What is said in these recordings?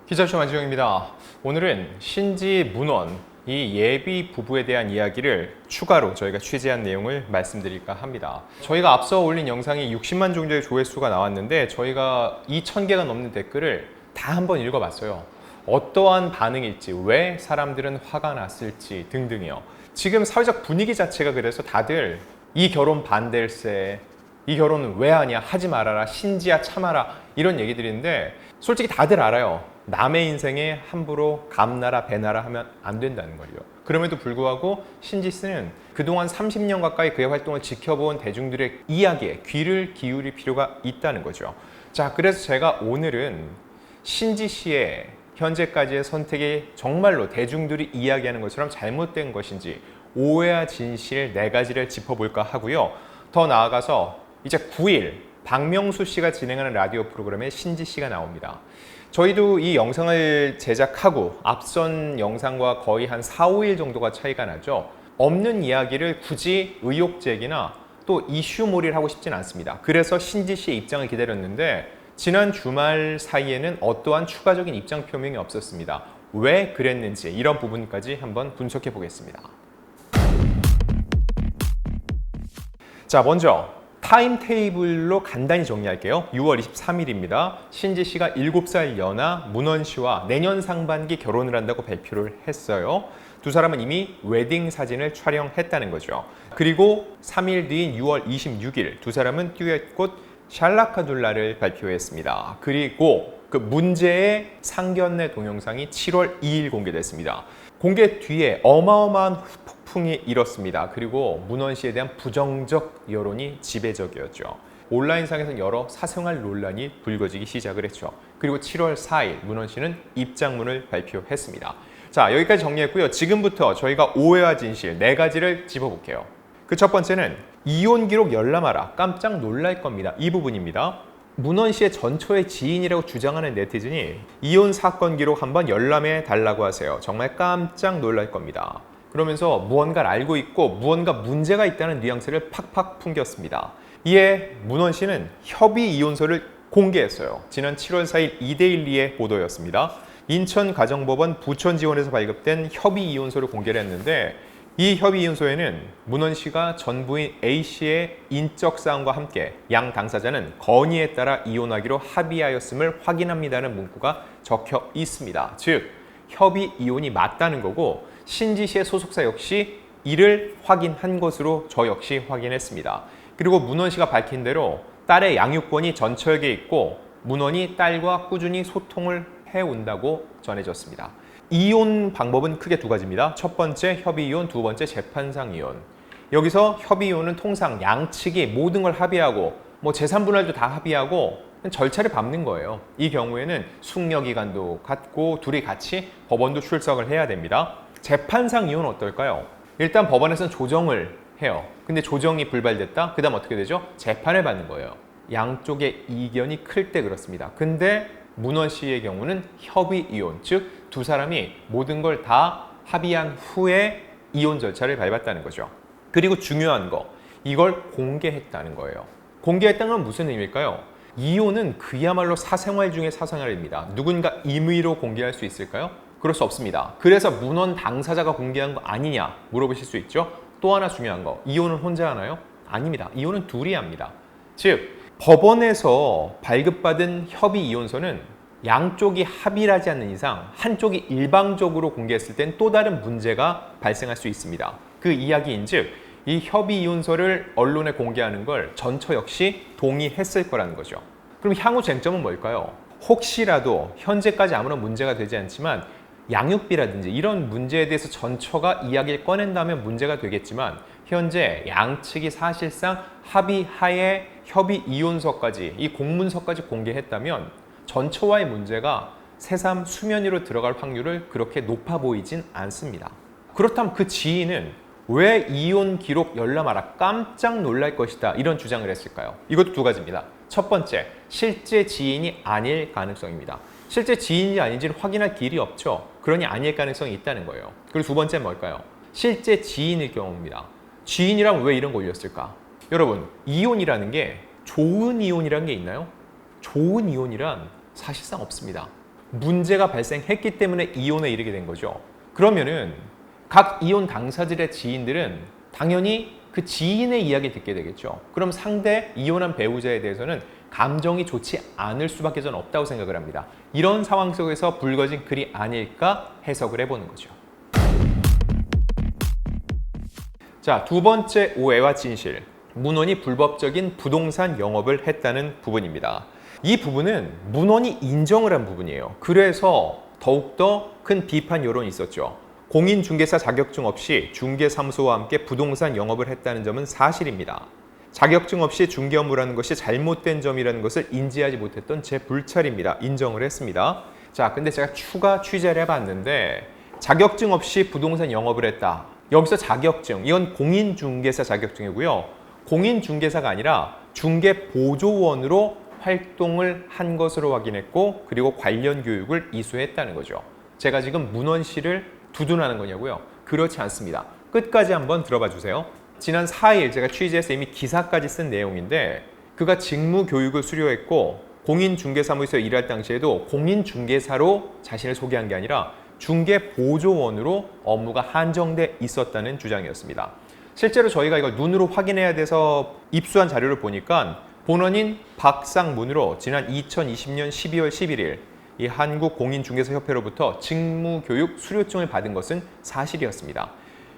기자쇼 안지영입니다. 오늘은 신지 문원 이 예비 부부에 대한 이야기를 추가로 저희가 취재한 내용을 말씀드릴까 합니다. 저희가 앞서 올린 영상이 60만 정도의 조회수가 나왔는데 저희가 2,000개가 넘는 댓글을 다 한번 읽어봤어요. 어떠한 반응일지, 왜 사람들은 화가 났을지 등등이요. 지금 사회적 분위기 자체가 그래서 다들 이 결혼 반댈세, 이 결혼은 왜 하냐, 하지 말아라, 신지야 참아라 이런 얘기들인데 솔직히 다들 알아요. 남의 인생에 함부로 감나라 배나라 하면 안 된다는 거예요. 그럼에도 불구하고 신지 씨는 그동안 30년 가까이 그의 활동을 지켜본 대중들의 이야기에 귀를 기울일 필요가 있다는 거죠. 자, 그래서 제가 오늘은 신지 씨의 현재까지의 선택이 정말로 대중들이 이야기하는 것처럼 잘못된 것인지 오해와 진실 4가지를 짚어볼까 하고요. 더 나아가서 이제 9일 박명수 씨가 진행하는 라디오 프로그램에 신지 씨가 나옵니다. 저희도 이 영상을 제작하고 앞선 영상과 거의 한 4, 5일 정도가 차이가 나죠. 없는 이야기를 굳이 의혹 제기나 또 이슈몰이를 하고 싶진 않습니다. 그래서 신지 씨의 입장을 기다렸는데 지난 주말 사이에는 어떠한 추가적인 입장 표명이 없었습니다. 왜 그랬는지 이런 부분까지 한번 분석해 보겠습니다. 자, 먼저 타임테이블로 간단히 정리할게요. 6월 23일입니다. 신지 씨가 7살 연하 문원 씨와 내년 상반기 결혼을 한다고 발표를 했어요. 두 사람은 이미 웨딩 사진을 촬영했다는 거죠. 그리고 3일 뒤인 6월 26일 두 사람은 듀엣곡 샬라카둘라를 발표했습니다. 그리고 그 문제의 상견례 동영상이 7월 2일 공개됐습니다. 공개 뒤에 어마어마한 폭풍이 일었습니다. 그리고 문원 씨에 대한 부정적 여론이 지배적이었죠. 온라인상에서는 여러 사생활 논란이 불거지기 시작을 했죠. 그리고 7월 4일 문원 씨는 입장문을 발표했습니다. 자, 여기까지 정리했고요. 지금부터 저희가 오해와 진실 4가지를 짚어볼게요. 그 첫 번째는 이혼 기록 열람하라, 깜짝 놀랄 겁니다. 이 부분입니다. 문원 씨의 전처의 지인이라고 주장하는 네티즌이 이혼 사건 기록 한번 열람해 달라고 하세요. 정말 깜짝 놀랄 겁니다. 그러면서 무언가를 알고 있고 무언가 문제가 있다는 뉘앙스를 팍팍 풍겼습니다. 이에 문원 씨는 협의 이혼서를 공개했어요. 지난 7월 4일 이데일리의 보도였습니다. 인천가정법원 부천지원에서 발급된 협의 이혼서를 공개를 했는데 이 협의 이혼서에는 문원 씨가 전 부인 A 씨의 인적 사항과 함께 양 당사자는 건의에 따라 이혼하기로 합의하였음을 확인합니다는 문구가 적혀 있습니다. 즉, 협의 이혼이 맞다는 거고 신지 씨의 소속사 역시 이를 확인한 것으로 저 역시 확인했습니다. 그리고 문원 씨가 밝힌 대로 딸의 양육권이 전처에게 있고 문원이 딸과 꾸준히 소통을 해온다고 전해졌습니다. 이혼 방법은 크게 2가지입니다. 첫 번째 협의 이혼, 두 번째 재판상 이혼. 여기서 협의 이혼은 통상 양측이 모든 걸 합의하고 재산 분할도 다 합의하고 절차를 밟는 거예요. 이 경우에는 숙려 기간도 갖고 둘이 같이 법원도 출석을 해야 됩니다. 재판상 이혼은 어떨까요? 일단 법원에서는 조정을 해요. 근데 조정이 불발됐다? 그 다음 어떻게 되죠? 재판을 받는 거예요. 양쪽의 이견이 클 때 그렇습니다. 근데 문원 씨의 경우는 협의 이혼, 즉 두 사람이 모든 걸 다 합의한 후에 이혼 절차를 밟았다는 거죠. 그리고 중요한 거, 이걸 공개했다는 거예요. 공개했다는 건 무슨 의미일까요? 이혼은 그야말로 사생활 중의 사생활입니다. 누군가 임의로 공개할 수 있을까요? 그럴 수 없습니다. 그래서 문원 당사자가 공개한 거 아니냐 물어보실 수 있죠. 또 하나 중요한 거, 이혼은 혼자 하나요? 아닙니다. 이혼은 둘이 합니다. 즉, 법원에서 발급받은 협의 이혼서는 양쪽이 합의를 하지 않는 이상 한쪽이 일방적으로 공개했을 땐 또 다른 문제가 발생할 수 있습니다. 그 이야기인즉 이 협의 이혼서를 언론에 공개하는 걸 전처 역시 동의했을 거라는 거죠. 그럼 향후 쟁점은 뭘까요? 혹시라도 현재까지 아무런 문제가 되지 않지만 양육비라든지 이런 문제에 대해서 전처가 이야기를 꺼낸다면 문제가 되겠지만 현재 양측이 사실상 합의하에 협의 이혼서까지 이 공문서까지 공개했다면 전처와의 문제가 새삼 수면 위로 들어갈 확률을 그렇게 높아 보이진 않습니다. 그렇다면 그 지인은 왜 이혼 기록 열람하라 깜짝 놀랄 것이다 이런 주장을 했을까요? 이것도 2가지입니다. 첫 번째, 실제 지인이 아닐 가능성입니다. 실제 지인인지 아닌지는 확인할 길이 없죠. 그러니 아닐 가능성이 있다는 거예요. 그리고 2번째는 뭘까요? 실제 지인일 경우입니다. 지인이라면 왜 이런 거 올렸을까? 여러분, 이혼이라는 게 좋은 이혼이라는 게 있나요? 좋은 이혼이란 사실상 없습니다. 문제가 발생했기 때문에 이혼에 이르게 된 거죠. 그러면은 각 이혼 당사자들의 지인들은 당연히 그 지인의 이야기 듣게 되겠죠. 그럼 상대 이혼한 배우자에 대해서는 감정이 좋지 않을 수밖에 전 없다고 생각을 합니다. 이런 상황 속에서 불거진 글이 아닐까 해석을 해보는 거죠. 자, 두 번째 오해와 진실. 문헌이 불법적인 부동산 영업을 했다는 부분입니다. 이 부분은 문헌이 인정을 한 부분이에요. 그래서 더욱더 큰 비판 여론이 있었죠. 공인중개사 자격증 없이 중개사무소와 함께 부동산 영업을 했다는 점은 사실입니다. 자격증 없이 중개 업무를 하는 것이 잘못된 점이라는 것을 인지하지 못했던 제 불찰입니다. 인정을 했습니다. 자, 근데 제가 추가 취재를 해봤는데 자격증 없이 부동산 영업을 했다. 여기서 자격증, 이건 공인중개사 자격증이고요. 공인중개사가 아니라 중개보조원으로 활동을 한 것으로 확인했고 그리고 관련 교육을 이수했다는 거죠. 제가 지금 문헌시를 두둔하는 거냐고요? 그렇지 않습니다. 끝까지 한번 들어봐 주세요. 지난 4일 제가 취재해서 이미 기사까지 쓴 내용인데 그가 직무 교육을 수료했고 공인중개사무소에서 일할 당시에도 공인중개사로 자신을 소개한 게 아니라 중개보조원으로 업무가 한정돼 있었다는 주장이었습니다. 실제로 저희가 이걸 눈으로 확인해야 돼서 입수한 자료를 보니까 본원인 박상문으로 지난 2020년 12월 11일 이 한국공인중개사협회로부터 직무교육 수료증을 받은 것은 사실이었습니다.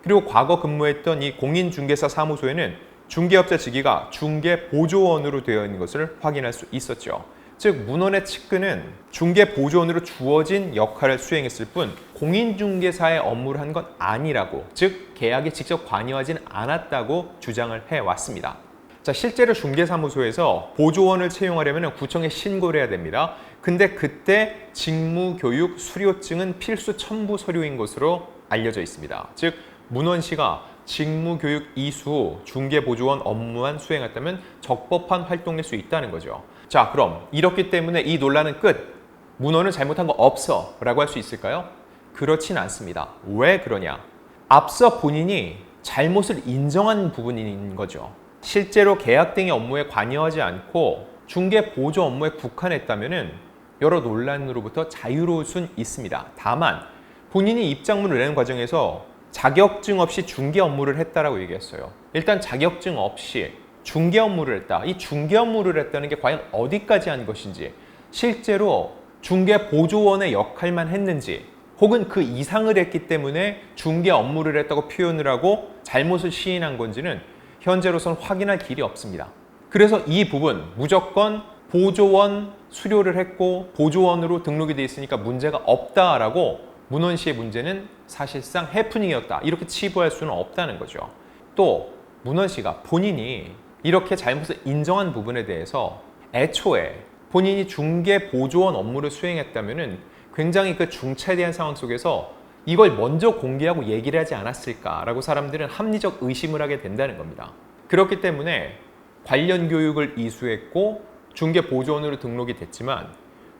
그리고 과거 근무했던 이 공인중개사 사무소에는 중개업자 직위가 중개보조원으로 되어 있는 것을 확인할 수 있었죠. 즉 문헌의 측근은 중개보조원으로 주어진 역할을 수행했을 뿐 공인중개사의 업무를 한 건 아니라고, 즉 계약에 직접 관여하지는 않았다고 주장을 해왔습니다. 자, 실제로 중개사무소에서 보조원을 채용하려면 구청에 신고를 해야 됩니다. 근데 그때 직무교육 수료증은 필수 첨부 서류인 것으로 알려져 있습니다. 즉 문헌시가 직무교육 이수 후 중개보조원 업무만 수행했다면 적법한 활동일 수 있다는 거죠. 자, 그럼 이렇기 때문에 이 논란은 끝. 문헌은 잘못한 거 없어 라고 할 수 있을까요? 그렇진 않습니다. 왜 그러냐? 앞서 본인이 잘못을 인정한 부분인 거죠. 실제로 계약 등의 업무에 관여하지 않고 중개 보조 업무에 국한했다면 여러 논란으로부터 자유로울 순 있습니다. 다만 본인이 입장문을 내는 과정에서 자격증 없이 중개 업무를 했다라고 얘기했어요. 일단 자격증 없이 중개 업무를 했다. 이 중개 업무를 했다는 게 과연 어디까지 한 것인지, 실제로 중개 보조원의 역할만 했는지 혹은 그 이상을 했기 때문에 중개 업무를 했다고 표현을 하고 잘못을 시인한 건지는 현재로서는 확인할 길이 없습니다. 그래서 이 부분 무조건 보조원 수료를 했고 보조원으로 등록이 돼 있으니까 문제가 없다라고 문헌시의 문제는 사실상 해프닝이었다 이렇게 치부할 수는 없다는 거죠. 또 문헌시가 본인이 이렇게 잘못을 인정한 부분에 대해서 애초에 본인이 중개 보조원 업무를 수행했다면은 굉장히 그 중차대한 상황 속에서 이걸 먼저 공개하고 얘기를 하지 않았을까라고 사람들은 합리적 의심을 하게 된다는 겁니다. 그렇기 때문에 관련 교육을 이수했고 중개 보조원으로 등록이 됐지만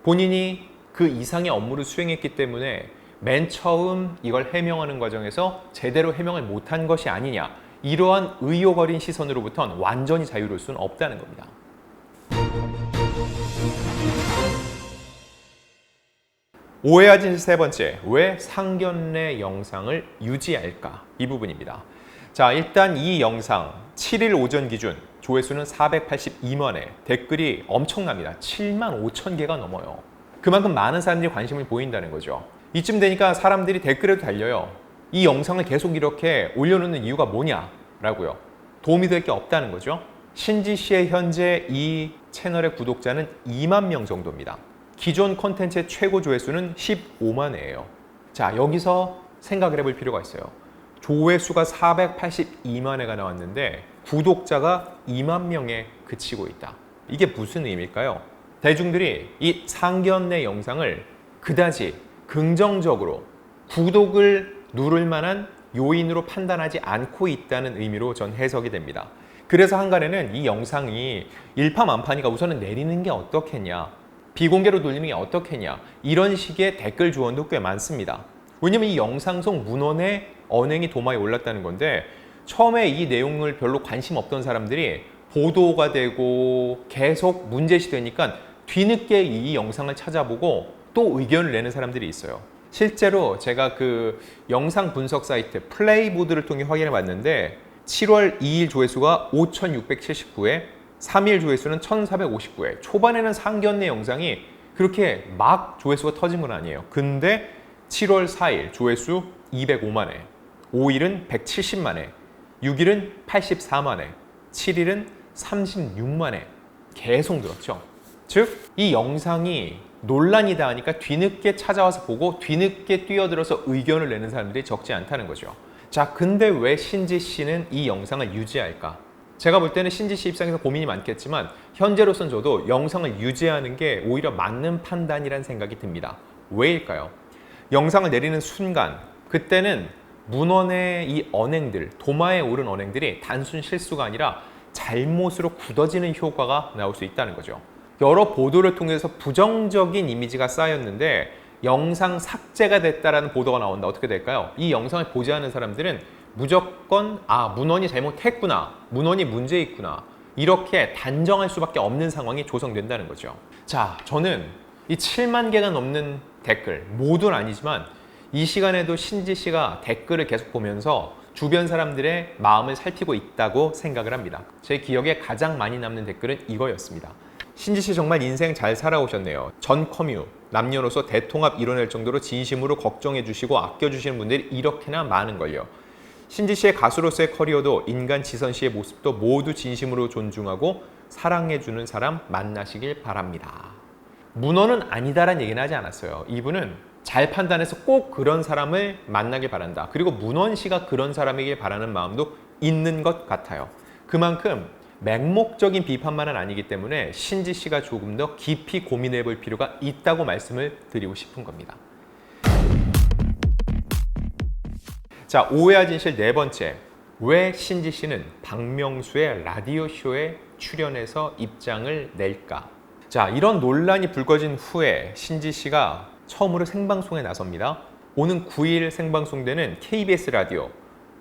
본인이 그 이상의 업무를 수행했기 때문에 맨 처음 이걸 해명하는 과정에서 제대로 해명을 못한 것이 아니냐, 이러한 의혹 어린 시선으로부터는 완전히 자유로울 수는 없다는 겁니다. 오해와 진실 세 번째, 왜 상견례 영상을 유지할까? 이 부분입니다. 자, 일단 이 영상 7일 오전 기준 조회수는 482만 회, 댓글이 엄청납니다. 7만 5천 개가 넘어요. 그만큼 많은 사람들이 관심을 보인다는 거죠. 이쯤 되니까 사람들이 댓글에도 달려요. 이 영상을 계속 이렇게 올려놓는 이유가 뭐냐라고요. 도움이 될 게 없다는 거죠. 신지 씨의 현재 이 채널의 구독자는 2만 명 정도입니다. 기존 콘텐츠의 최고 조회수는 15만 회예요. 자, 여기서 생각을 해볼 필요가 있어요. 조회수가 482만 회가 나왔는데 구독자가 2만 명에 그치고 있다. 이게 무슨 의미일까요? 대중들이 이 상견례 영상을 그다지 긍정적으로 구독을 누를 만한 요인으로 판단하지 않고 있다는 의미로 전 해석이 됩니다. 그래서 한간에는 이 영상이 일파만파니까 우선은 내리는 게 어떻겠냐, 비공개로 돌리는 게 어떻겠냐, 이런 식의 댓글 조언도 꽤 많습니다. 왜냐면 이 영상 속 문헌의 언행이 도마에 올랐다는 건데 처음에 이 내용을 별로 관심 없던 사람들이 보도가 되고 계속 문제시 되니까 뒤늦게 이 영상을 찾아보고 또 의견을 내는 사람들이 있어요. 실제로 제가 그 영상 분석 사이트 플레이보드를 통해 확인해 봤는데 7월 2일 조회수가 5,679회, 3일 조회수는 1,459회. 초반에는 상견례 영상이 그렇게 막 조회수가 터진 건 아니에요. 근데 7월 4일 조회수 205만 회, 5일은 170만 회, 6일은 84만 회, 7일은 36만 회 계속 늘었죠. 즉, 이 영상이 논란이다 하니까 뒤늦게 찾아와서 보고 뒤늦게 뛰어들어서 의견을 내는 사람들이 적지 않다는 거죠. 자, 근데 왜 신지 씨는 이 영상을 유지할까? 제가 볼 때는 신지 씨 입장에서 고민이 많겠지만 현재로선 저도 영상을 유지하는 게 오히려 맞는 판단이라는 생각이 듭니다. 왜일까요? 영상을 내리는 순간 그때는 문헌의 이 언행들, 도마에 오른 언행들이 단순 실수가 아니라 잘못으로 굳어지는 효과가 나올 수 있다는 거죠. 여러 보도를 통해서 부정적인 이미지가 쌓였는데 영상 삭제가 됐다라는 보도가 나온다. 어떻게 될까요? 이 영상을 보지 않는 사람들은 무조건 문헌이 잘못했구나, 문헌이 문제 있구나, 이렇게 단정할 수밖에 없는 상황이 조성된다는 거죠. 자, 저는 이 7만 개가 넘는 댓글, 모두는 아니지만 이 시간에도 신지 씨가 댓글을 계속 보면서 주변 사람들의 마음을 살피고 있다고 생각을 합니다. 제 기억에 가장 많이 남는 댓글은 이거였습니다. 신지 씨 정말 인생 잘 살아오셨네요. 전 커뮤, 남녀노소 대통합 이뤄낼 정도로 진심으로 걱정해 주시고 아껴 주시는 분들이 이렇게나 많은걸요. 신지 씨의 가수로서의 커리어도 인간 지선 씨의 모습도 모두 진심으로 존중하고 사랑해 주는 사람 만나시길 바랍니다. 문헌은 아니다라는 얘기는 하지 않았어요. 이분은 잘 판단해서 꼭 그런 사람을 만나길 바란다. 그리고 문헌 씨가 그런 사람이길 바라는 마음도 있는 것 같아요. 그만큼 맹목적인 비판만은 아니기 때문에 신지 씨가 조금 더 깊이 고민해 볼 필요가 있다고 말씀을 드리고 싶은 겁니다. 자, 오해와 진실 네 번째. 왜 신지 씨는 박명수의 라디오쇼에 출연해서 입장을 낼까? 자, 이런 논란이 불거진 후에 신지 씨가 처음으로 생방송에 나섭니다. 오는 9일 생방송되는 KBS 라디오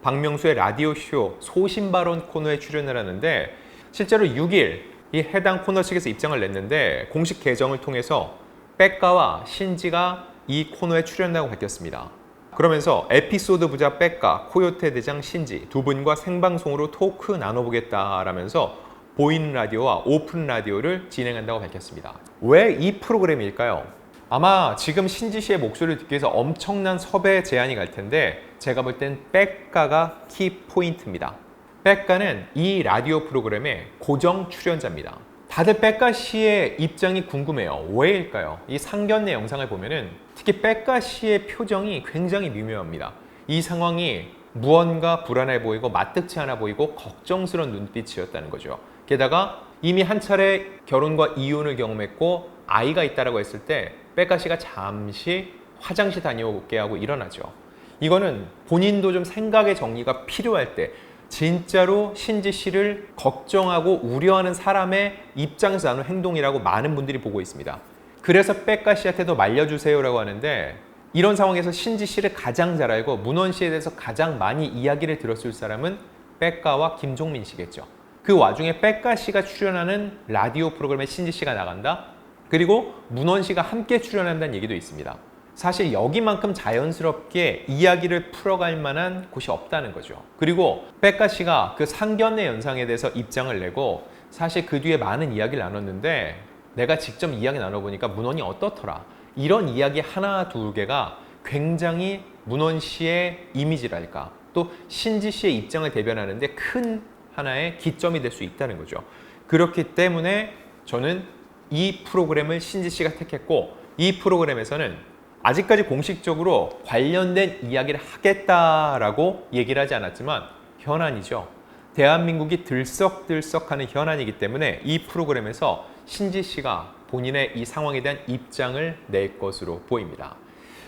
박명수의 라디오쇼 소신발언 코너에 출연을 하는데 실제로 6일 이 해당 코너 측에서 입장을 냈는데 공식 계정을 통해서 백가와 신지가 이 코너에 출연한다고 밝혔습니다. 그러면서 에피소드 부자 백가, 코요태 대장 신지 두 분과 생방송으로 토크 나눠보겠다라면서 보이는 라디오와 오픈 라디오를 진행한다고 밝혔습니다. 왜 이 프로그램일까요? 아마 지금 신지 씨의 목소리를 듣기 위해서 엄청난 섭외 제안이 갈 텐데 제가 볼 땐 백가가 키포인트입니다. 백가는 이 라디오 프로그램의 고정 출연자입니다. 다들 백가 씨의 입장이 궁금해요. 왜일까요? 이 상견례 영상을 보면은 특히 백가 씨의 표정이 굉장히 미묘합니다. 이 상황이 무언가 불안해 보이고 마뜩치 않아 보이고 걱정스러운 눈빛이었다는 거죠. 게다가 이미 한 차례 결혼과 이혼을 경험했고 아이가 있다라고 했을 때 백가 씨가 잠시 화장실 다녀오게 하고 일어나죠. 이거는 본인도 좀 생각의 정리가 필요할 때 진짜로 신지 씨를 걱정하고 우려하는 사람의 입장에서 나눈 행동이라고 많은 분들이 보고 있습니다. 그래서 백가 씨한테도 말려주세요라고 하는데 이런 상황에서 신지 씨를 가장 잘 알고 문헌 씨에 대해서 가장 많이 이야기를 들었을 사람은 백가와 김종민 씨겠죠. 그 와중에 백가 씨가 출연하는 라디오 프로그램에 신지 씨가 나간다? 그리고 문헌 씨가 함께 출연한다는 얘기도 있습니다. 사실 여기만큼 자연스럽게 이야기를 풀어갈 만한 곳이 없다는 거죠. 그리고 백가 씨가 그 상견례 영상에 대해서 입장을 내고 사실 그 뒤에 많은 이야기를 나눴는데 내가 직접 이야기 나눠보니까 문헌이 어떻더라. 이런 이야기 하나 두 개가 굉장히 문헌 씨의 이미지랄까 또 신지 씨의 입장을 대변하는데 큰 하나의 기점이 될 수 있다는 거죠. 그렇기 때문에 저는 이 프로그램을 신지 씨가 택했고 이 프로그램에서는 아직까지 공식적으로 관련된 이야기를 하겠다라고 얘기를 하지 않았지만 현안이죠. 대한민국이 들썩들썩하는 현안이기 때문에 이 프로그램에서 신지 씨가 본인의 이 상황에 대한 입장을 낼 것으로 보입니다.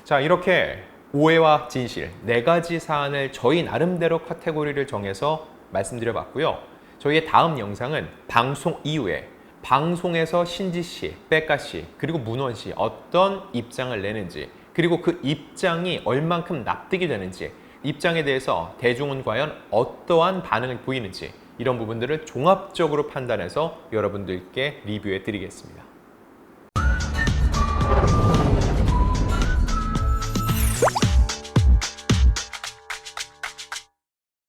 자, 이렇게 오해와 진실 네 가지 사안을 저희 나름대로 카테고리를 정해서 말씀드려봤고요. 저희의 다음 영상은 방송 이후에 방송에서 신지 씨, 백가 씨, 그리고 문헌 씨 어떤 입장을 내는지 그리고 그 입장이 얼만큼 납득이 되는지 입장에 대해서 대중은 과연 어떠한 반응을 보이는지 이런 부분들을 종합적으로 판단해서 여러분들께 리뷰해 드리겠습니다.